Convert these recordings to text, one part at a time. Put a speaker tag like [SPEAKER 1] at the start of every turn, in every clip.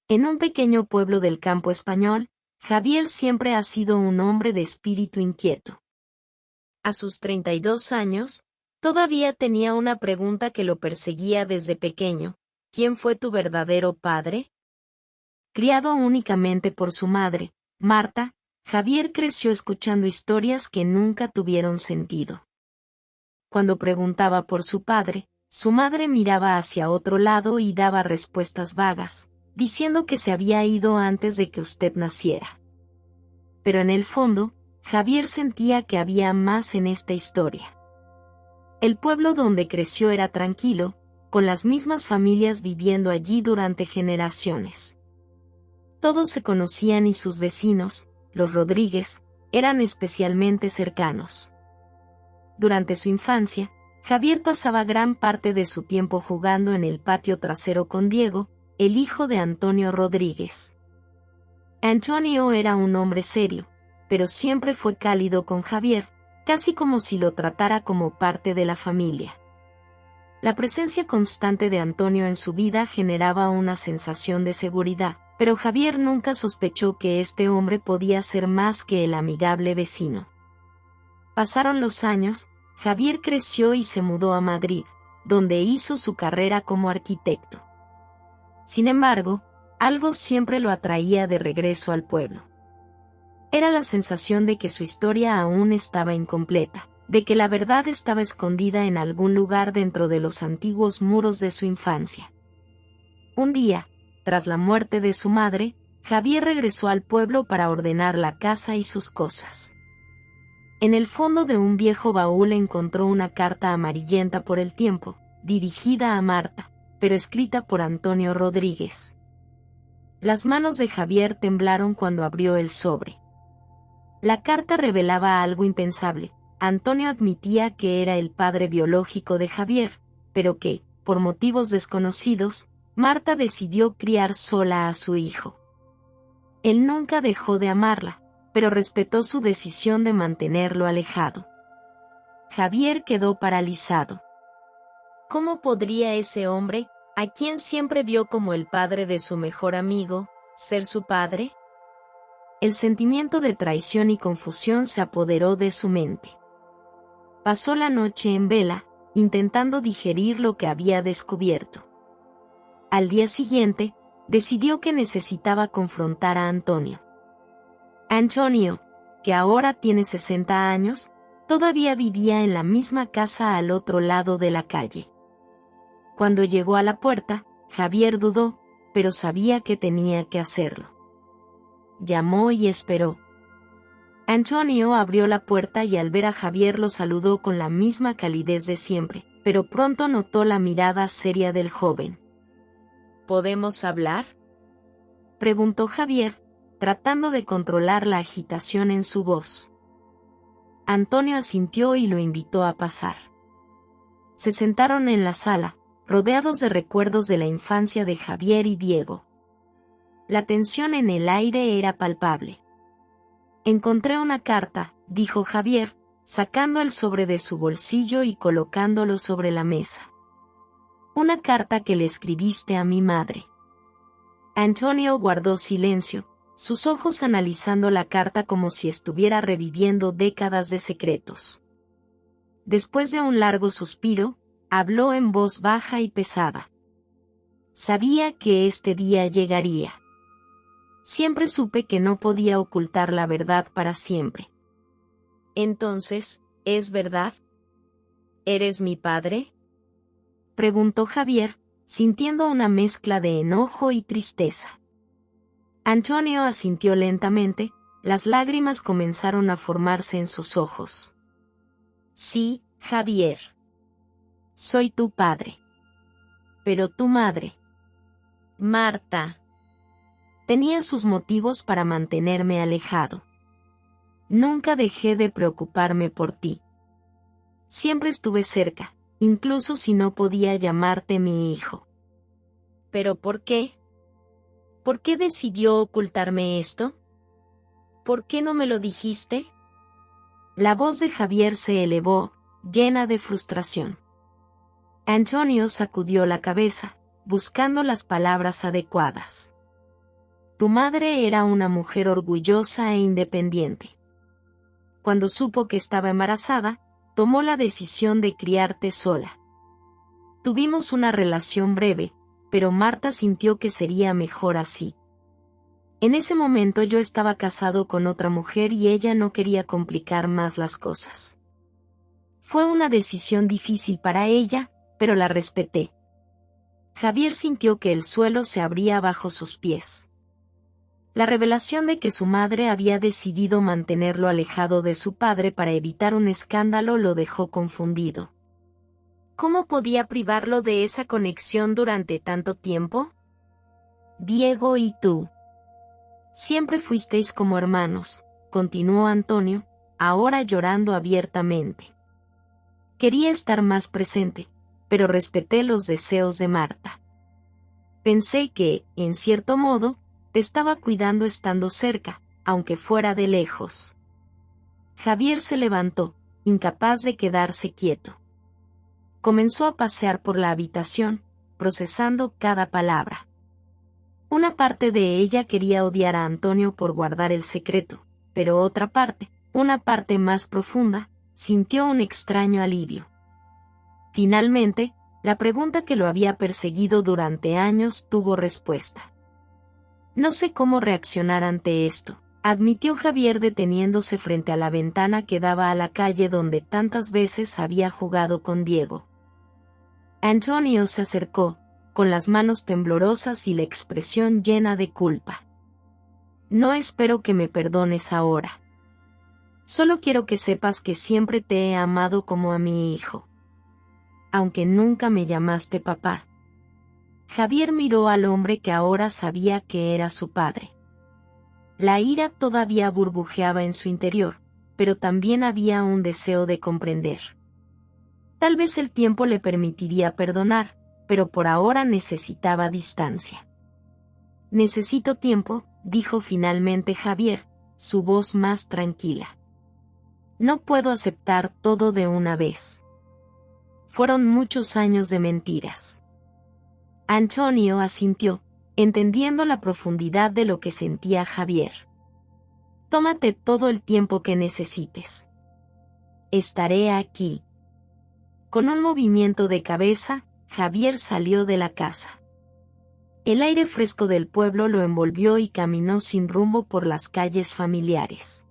[SPEAKER 1] En un pequeño pueblo del campo español, Javier siempre ha sido un hombre de espíritu inquieto. A sus 32 años, todavía tenía una pregunta que lo perseguía desde pequeño: ¿quién fue tu verdadero padre? Criado únicamente por su madre, Marta, Javier creció escuchando historias que nunca tuvieron sentido. Cuando preguntaba por su padre, su madre miraba hacia otro lado y daba respuestas vagas, diciendo que se había ido antes de que usted naciera. Pero en el fondo, Javier sentía que había más en esta historia. El pueblo donde creció era tranquilo, con las mismas familias viviendo allí durante generaciones. Todos se conocían y sus vecinos, los Rodríguez, eran especialmente cercanos. Durante su infancia, Javier pasaba gran parte de su tiempo jugando en el patio trasero con Diego, el hijo de Antonio Rodríguez. Antonio era un hombre serio, pero siempre fue cálido con Javier, casi como si lo tratara como parte de la familia. La presencia constante de Antonio en su vida generaba una sensación de seguridad, pero Javier nunca sospechó que este hombre podía ser más que el amigable vecino. Pasaron los años, Javier creció y se mudó a Madrid, donde hizo su carrera como arquitecto. Sin embargo, algo siempre lo atraía de regreso al pueblo. Era la sensación de que su historia aún estaba incompleta, de que la verdad estaba escondida en algún lugar dentro de los antiguos muros de su infancia. Un día, tras la muerte de su madre, Javier regresó al pueblo para ordenar la casa y sus cosas. En el fondo de un viejo baúl encontró una carta amarillenta por el tiempo, dirigida a Marta, pero escrita por Antonio Rodríguez. Las manos de Javier temblaron cuando abrió el sobre. La carta revelaba algo impensable. Antonio admitía que era el padre biológico de Javier, pero que, por motivos desconocidos, Marta decidió criar sola a su hijo. Él nunca dejó de amarla, pero respetó su decisión de mantenerlo alejado. Javier quedó paralizado. ¿Cómo podría ese hombre, a quien siempre vio como el padre de su mejor amigo, ser su padre? El sentimiento de traición y confusión se apoderó de su mente. Pasó la noche en vela, intentando digerir lo que había descubierto. Al día siguiente, decidió que necesitaba confrontar a Antonio. Antonio, que ahora tiene 60 años, todavía vivía en la misma casa al otro lado de la calle. Cuando llegó a la puerta, Javier dudó, pero sabía que tenía que hacerlo. Llamó y esperó. Antonio abrió la puerta y al ver a Javier lo saludó con la misma calidez de siempre, pero pronto notó la mirada seria del joven. ¿Podemos hablar?, preguntó Javier, tratando de controlar la agitación en su voz. Antonio asintió y lo invitó a pasar. Se sentaron en la sala, rodeados de recuerdos de la infancia de Javier y Diego. La tensión en el aire era palpable. Encontré una carta, dijo Javier, sacando el sobre de su bolsillo y colocándolo sobre la mesa. Una carta que le escribiste a mi madre. Antonio guardó silencio, sus ojos analizando la carta como si estuviera reviviendo décadas de secretos. Después de un largo suspiro, habló en voz baja y pesada. Sabía que este día llegaría. Siempre supe que no podía ocultar la verdad para siempre. Entonces, ¿es verdad? ¿Eres mi padre?, preguntó Javier, sintiendo una mezcla de enojo y tristeza. Antonio asintió lentamente, las lágrimas comenzaron a formarse en sus ojos. Sí, Javier. Soy tu padre. Pero tu madre, Marta, tenía sus motivos para mantenerme alejado. Nunca dejé de preocuparme por ti. Siempre estuve cerca, incluso si no podía llamarte mi hijo. ¿Pero por qué? ¿Por qué decidió ocultarme esto? ¿Por qué no me lo dijiste? La voz de Javier se elevó, llena de frustración. Antonio sacudió la cabeza, buscando las palabras adecuadas. Tu madre era una mujer orgullosa e independiente. Cuando supo que estaba embarazada, tomó la decisión de criarte sola. Tuvimos una relación breve, pero Marta sintió que sería mejor así. En ese momento yo estaba casado con otra mujer y ella no quería complicar más las cosas. Fue una decisión difícil para ella, pero la respeté. Javier sintió que el suelo se abría bajo sus pies. La revelación de que su madre había decidido mantenerlo alejado de su padre para evitar un escándalo lo dejó confundido. ¿Cómo podía privarlo de esa conexión durante tanto tiempo? Diego y tú. Siempre fuisteis como hermanos, continuó Antonio, ahora llorando abiertamente. Quería estar más presente, pero respeté los deseos de Marta. Pensé que, en cierto modo, te estaba cuidando estando cerca, aunque fuera de lejos. Javier se levantó, incapaz de quedarse quieto. Comenzó a pasear por la habitación, procesando cada palabra. Una parte de ella quería odiar a Antonio por guardar el secreto, pero otra parte, una parte más profunda, sintió un extraño alivio. Finalmente, la pregunta que lo había perseguido durante años tuvo respuesta. No sé cómo reaccionar ante esto, admitió Javier deteniéndose frente a la ventana que daba a la calle donde tantas veces había jugado con Diego. Antonio se acercó, con las manos temblorosas y la expresión llena de culpa. No espero que me perdones ahora. Solo quiero que sepas que siempre te he amado como a mi hijo. Aunque nunca me llamaste papá. Javier miró al hombre que ahora sabía que era su padre. La ira todavía burbujeaba en su interior, pero también había un deseo de comprender. Tal vez el tiempo le permitiría perdonar, pero por ahora necesitaba distancia. Necesito tiempo, dijo finalmente Javier, su voz más tranquila. No puedo aceptar todo de una vez. Fueron muchos años de mentiras. Antonio asintió, entendiendo la profundidad de lo que sentía Javier. Tómate todo el tiempo que necesites. Estaré aquí. Con un movimiento de cabeza, Javier salió de la casa. El aire fresco del pueblo lo envolvió y caminó sin rumbo por las calles familiares.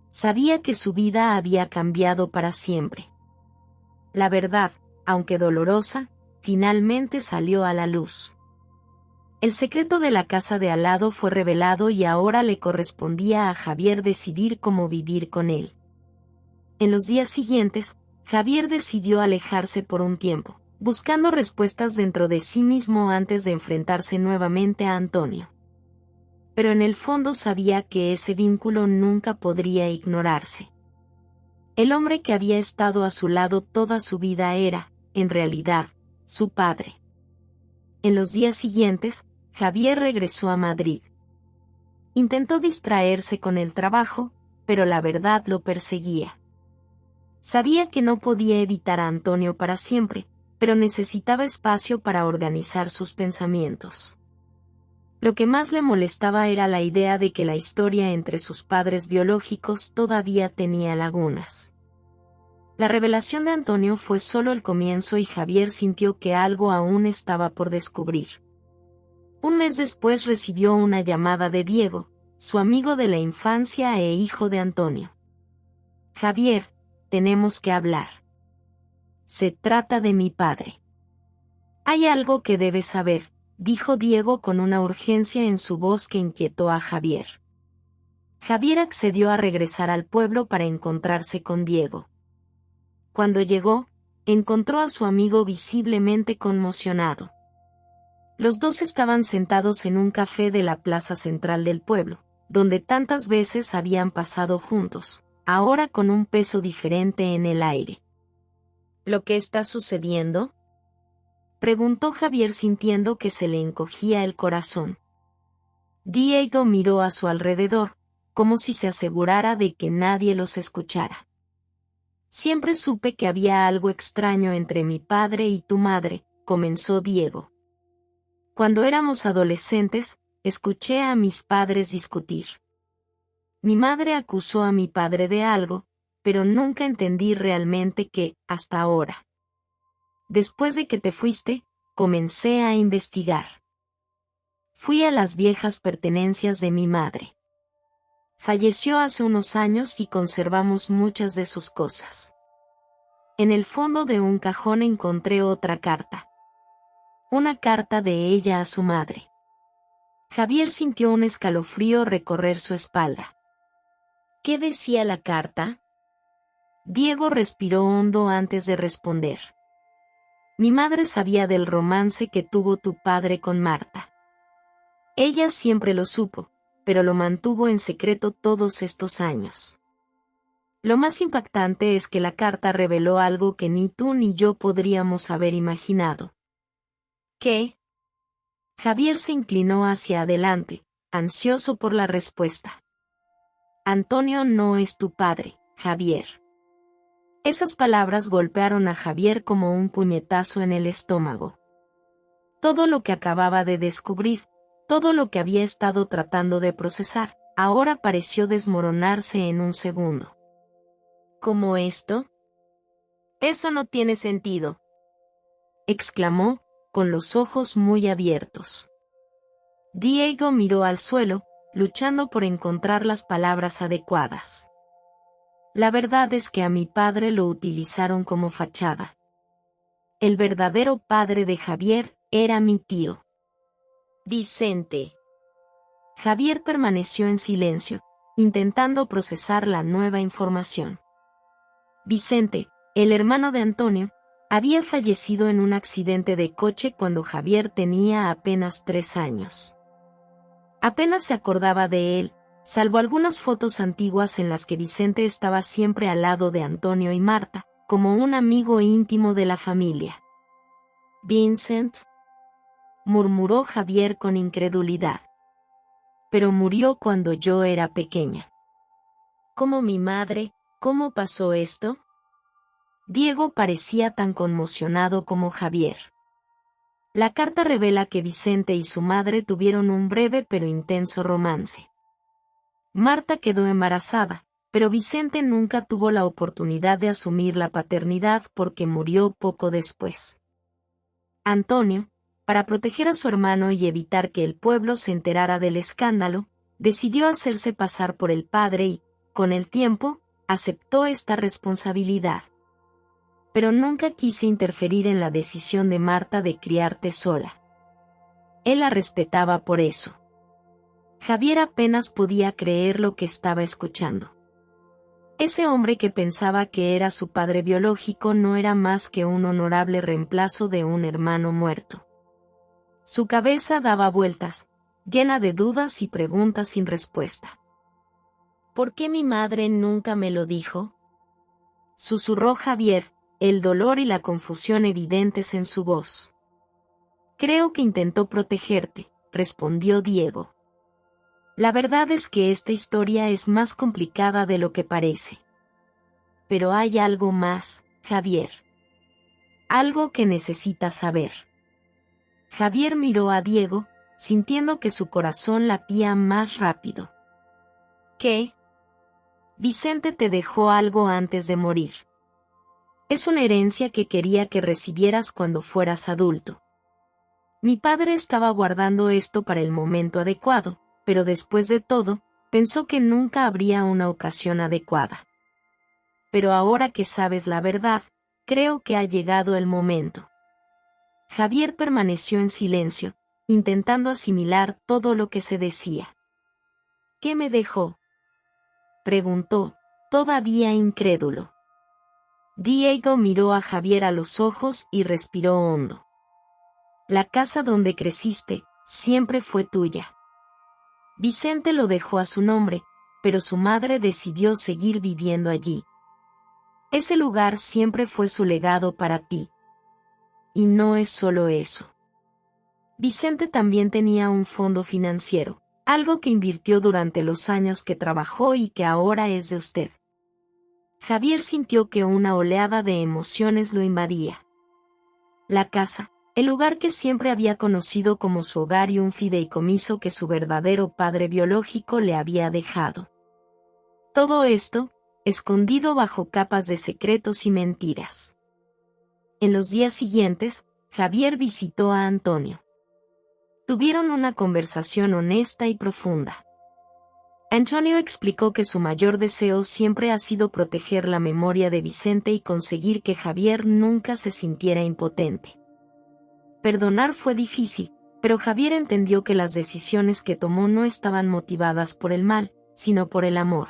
[SPEAKER 1] Sabía que su vida había cambiado para siempre. La verdad, aunque dolorosa, finalmente salió a la luz. El secreto de la casa de al lado fue revelado y ahora le correspondía a Javier decidir cómo vivir con él. En los días siguientes, Javier decidió alejarse por un tiempo, buscando respuestas dentro de sí mismo antes de enfrentarse nuevamente a Antonio. Pero en el fondo sabía que ese vínculo nunca podría ignorarse. El hombre que había estado a su lado toda su vida era, en realidad, su padre. En los días siguientes, Javier regresó a Madrid. Intentó distraerse con el trabajo, pero la verdad lo perseguía. Sabía que no podía evitar a Antonio para siempre, pero necesitaba espacio para organizar sus pensamientos. Lo que más le molestaba era la idea de que la historia entre sus padres biológicos todavía tenía lagunas. La revelación de Antonio fue solo el comienzo y Javier sintió que algo aún estaba por descubrir. Un mes después recibió una llamada de Diego, su amigo de la infancia e hijo de Antonio. Javier, tenemos que hablar. Se trata de mi padre. Hay algo que debes saber, dijo Diego con una urgencia en su voz que inquietó a Javier. Javier accedió a regresar al pueblo para encontrarse con Diego. Cuando llegó, encontró a su amigo visiblemente conmocionado. Los dos estaban sentados en un café de la plaza central del pueblo, donde tantas veces habían pasado juntos, ahora con un peso diferente en el aire. ¿Lo que está sucediendo?, preguntó Javier sintiendo que se le encogía el corazón. Diego miró a su alrededor, como si se asegurara de que nadie los escuchara. Siempre supe que había algo extraño entre mi padre y tu madre, comenzó Diego. Cuando éramos adolescentes, escuché a mis padres discutir. Mi madre acusó a mi padre de algo, pero nunca entendí realmente qué, hasta ahora. Después de que te fuiste, comencé a investigar. Fui a las viejas pertenencias de mi madre. Falleció hace unos años y conservamos muchas de sus cosas. En el fondo de un cajón encontré otra carta. Una carta de ella a su madre. Javier sintió un escalofrío recorrer su espalda. ¿Qué decía la carta? Diego respiró hondo antes de responder. Mi madre sabía del romance que tuvo tu padre con Marta. Ella siempre lo supo, pero lo mantuvo en secreto todos estos años. Lo más impactante es que la carta reveló algo que ni tú ni yo podríamos haber imaginado. ¿Qué? Javier se inclinó hacia adelante, ansioso por la respuesta. Antonio no es tu padre, Javier. Esas palabras golpearon a Javier como un puñetazo en el estómago. Todo lo que acababa de descubrir, todo lo que había estado tratando de procesar, ahora pareció desmoronarse en un segundo. ¿Cómo esto? Eso no tiene sentido, exclamó, con los ojos muy abiertos. Diego miró al suelo, luchando por encontrar las palabras adecuadas. La verdad es que a mi padre lo utilizaron como fachada. El verdadero padre de Javier era mi tío. Vicente. Javier permaneció en silencio, intentando procesar la nueva información. Vicente, el hermano de Antonio, había fallecido en un accidente de coche cuando Javier tenía apenas 3 años. Apenas se acordaba de él, salvo algunas fotos antiguas en las que Vicente estaba siempre al lado de Antonio y Marta, como un amigo íntimo de la familia. «Vincent», murmuró Javier con incredulidad. «Pero murió cuando yo era pequeña». «¿Cómo mi madre? ¿Cómo pasó esto?» Diego parecía tan conmocionado como Javier. La carta revela que Vicente y su madre tuvieron un breve pero intenso romance. Marta quedó embarazada, pero Vicente nunca tuvo la oportunidad de asumir la paternidad porque murió poco después. Antonio, para proteger a su hermano y evitar que el pueblo se enterara del escándalo, decidió hacerse pasar por el padre y, con el tiempo, aceptó esta responsabilidad. Pero nunca quise interferir en la decisión de Marta de criarte sola. Él la respetaba por eso. Javier apenas podía creer lo que estaba escuchando. Ese hombre que pensaba que era su padre biológico no era más que un honorable reemplazo de un hermano muerto. Su cabeza daba vueltas, llena de dudas y preguntas sin respuesta. ¿Por qué mi madre nunca me lo dijo?, susurró Javier, el dolor y la confusión evidentes en su voz. Creo que intentó protegerte, respondió Diego. La verdad es que esta historia es más complicada de lo que parece. Pero hay algo más, Javier. Algo que necesitas saber. Javier miró a Diego, sintiendo que su corazón latía más rápido. ¿Qué? Vicente te dejó algo antes de morir. Es una herencia que quería que recibieras cuando fueras adulto. Mi padre estaba guardando esto para el momento adecuado, pero después de todo, pensó que nunca habría una ocasión adecuada. Pero ahora que sabes la verdad, creo que ha llegado el momento. Javier permaneció en silencio, intentando asimilar todo lo que se decía. ¿Qué me dejó?, preguntó, todavía incrédulo. Diego miró a Javier a los ojos y respiró hondo. La casa donde creciste siempre fue tuya. Vicente lo dejó a su nombre, pero su madre decidió seguir viviendo allí. Ese lugar siempre fue su legado para ti. Y no es solo eso. Vicente también tenía un fondo financiero, algo que invirtió durante los años que trabajó y que ahora es de usted. Javier sintió que una oleada de emociones lo invadía. La casa, El lugar que siempre había conocido como su hogar y un fideicomiso que su verdadero padre biológico le había dejado. Todo esto, escondido bajo capas de secretos y mentiras. En los días siguientes, Javier visitó a Antonio. Tuvieron una conversación honesta y profunda. Antonio explicó que su mayor deseo siempre ha sido proteger la memoria de Vicente y conseguir que Javier nunca se sintiera impotente. Perdonar fue difícil, pero Javier entendió que las decisiones que tomó no estaban motivadas por el mal, sino por el amor.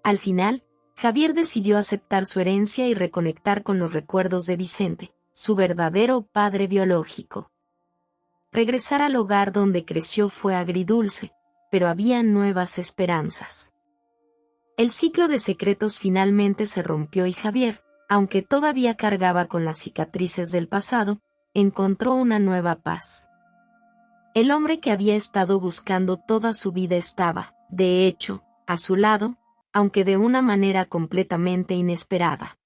[SPEAKER 1] Al final, Javier decidió aceptar su herencia y reconectar con los recuerdos de Vicente, su verdadero padre biológico. Regresar al hogar donde creció fue agridulce, pero había nuevas esperanzas. El ciclo de secretos finalmente se rompió y Javier, aunque todavía cargaba con las cicatrices del pasado, encontró una nueva paz. El hombre que había estado buscando toda su vida estaba, de hecho, a su lado, aunque de una manera completamente inesperada.